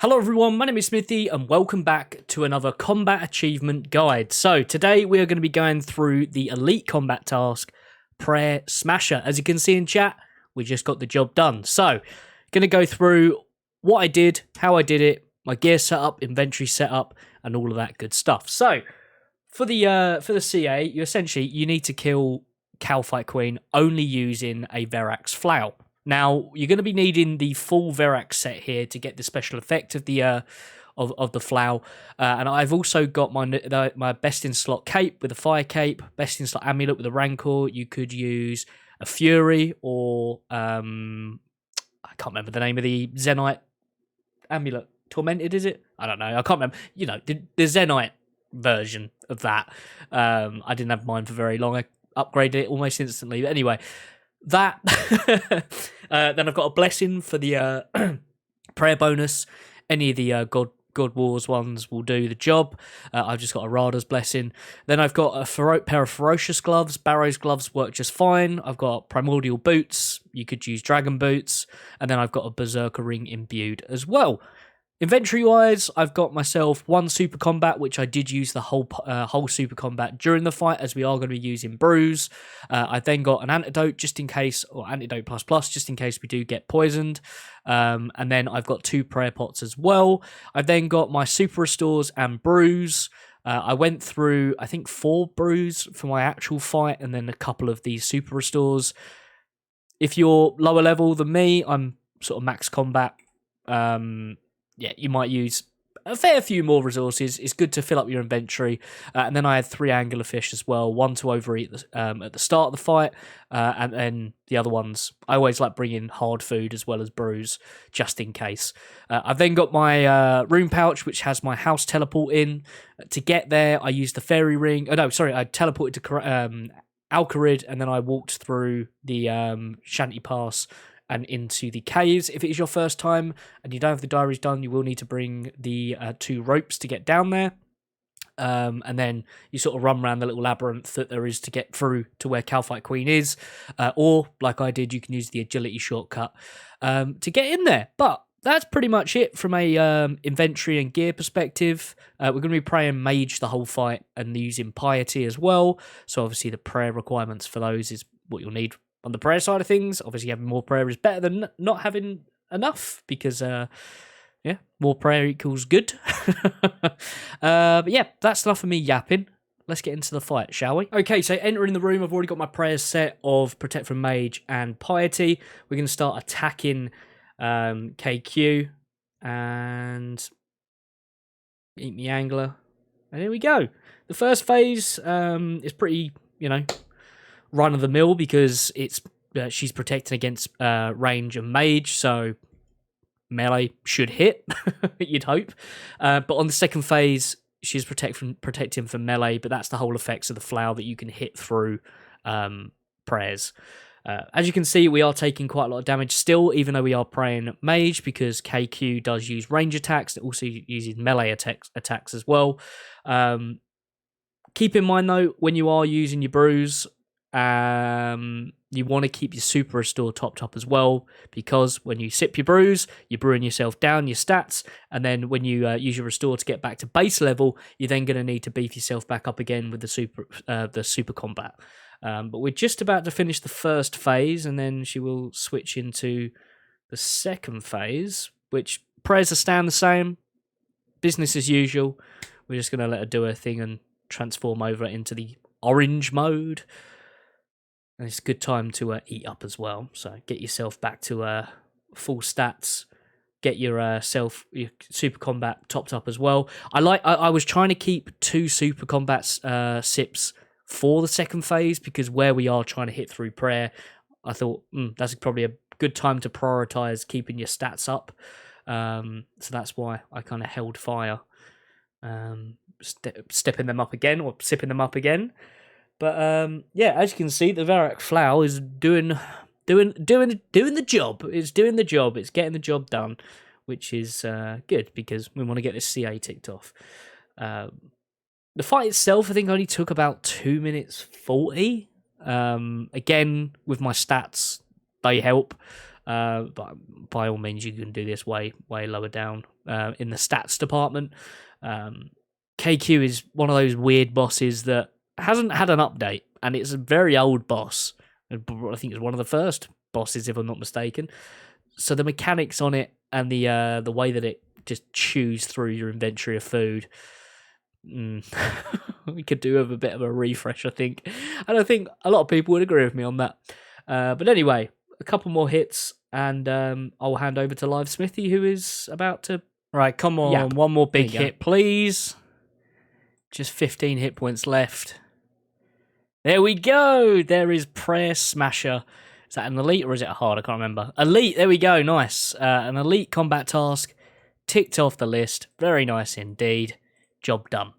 Hello everyone, my name is Smithy and welcome back to another combat achievement guide. So today we are going to be going through the elite combat task, Prayer Smasher. As you can see in chat, we just got the job done. So going to go through what I did, how I did it, my gear setup, inventory setup, and all of that good stuff. So for the CA, you need to kill Kalphite Queen only using a Veracs Flail. Now, you're going to be needing the full Verac set here to get the special effect of the flail, and I've also got my best in slot cape with a fire cape, best in slot amulet with a rancor. You could use a fury or I can't remember the name of the Zenite amulet. Tormented, is it? I don't know. I can't remember. You know, the Zenite version of that. I didn't have mine for very long. I upgraded it almost instantly. But anyway, that then I've got a blessing for the prayer bonus. Any of the God Wars ones will do the job. I've just got a Rada's blessing. Then I've got a pair of ferocious gloves. Barrow's gloves work just fine. I've got primordial boots. You could use dragon boots, and then I've got a berserker ring imbued as well. Inventory wise, I've got myself one super combat, which I did use the whole super combat during the fight, as we are going to be using brews. I then got an antidote just in case, or antidote plus just in case we do get poisoned. And then I've got 2 prayer pots as well. I've then got my super restores and brews. I went through, I think, 4 brews for my actual fight, and then a couple of these super restores. If you're lower level than me, I'm sort of max combat. Yeah, you might use a fair few more resources. It's good to fill up your inventory. And then I had 3 anglerfish as well. 1 to overeat at the start of the fight. And then the other ones, I always like bringing hard food as well as brews, just in case. I've then got my rune pouch, which has my house teleport in. To get there, I used the fairy ring. I teleported to Alcarid, and then I walked through the Shanty Pass and into the caves. If it is your first time and you don't have the diaries done, you will need to bring the 2 ropes to get down there. And then you sort of run around the little labyrinth that there is to get through to where Kalphite Queen is. Or, like I did, you can use the agility shortcut to get in there. But that's pretty much it from a inventory and gear perspective. We're going to be praying mage the whole fight and using piety as well. So obviously the prayer requirements for those is what you'll need on the prayer side of things. Obviously, having more prayer is better than not having enough, because, more prayer equals good. But yeah, that's enough of me yapping. Let's get into the fight, shall we? Okay, so entering the room, I've already got my prayers set of Protect from Mage and Piety. We're going to start attacking KQ and Eat Me Angler. And here we go. The first phase is pretty, run of the mill, because it's she's protecting against range and mage, so melee should hit. You'd hope. But on the second phase, she's protecting from melee, but that's the whole effects of the flower that you can hit through prayers. As you can see, we are taking quite a lot of damage still, even though we are praying mage, because KQ does use range attacks. It also uses melee attacks as well. Keep in mind, though, when you are using your brews, you want to keep your super restore topped up as well, because when you sip your brews, you're brewing yourself down your stats, and then when you use your restore to get back to base level, you're then going to need to beef yourself back up again with the super combat. But we're just about to finish the first phase, and then she will switch into the second phase, which prayers are staying the same, business as usual. We're just going to let her do her thing and transform over into the orange mode. And it's a good time to eat up as well. So get yourself back to full stats. Get your super combat topped up as well. I was trying to keep 2 super combat sips for the second phase, because where we are trying to hit through prayer, I thought that's probably a good time to prioritize keeping your stats up. So that's why I kind of held fire, stepping them up again, or sipping them up again. But as you can see, the Verac Flail is doing the job. It's doing the job. It's getting the job done, which is good, because we want to get this CA ticked off. The fight itself, I think, only took about 2 minutes 40. Again, with my stats, they help. But by all means, you can do this way lower down in the stats department. KQ is one of those weird bosses that hasn't had an update, and it's a very old boss. I think it's one of the first bosses, if I'm not mistaken. So the mechanics on it and the way that it just chews through your inventory of food, we could do with a bit of a refresh, I think. And I think a lot of people would agree with me on that. But anyway, a couple more hits, and I'll hand over to Live Smithy, who is about to... Right, come on, one more big hit, please. Just 15 hit points left. There we go. There is Prayer Smasher. Is that an elite or is it a hard? I can't remember. Elite. There we go. Nice. An elite combat task. Ticked off the list. Very nice indeed. Job done.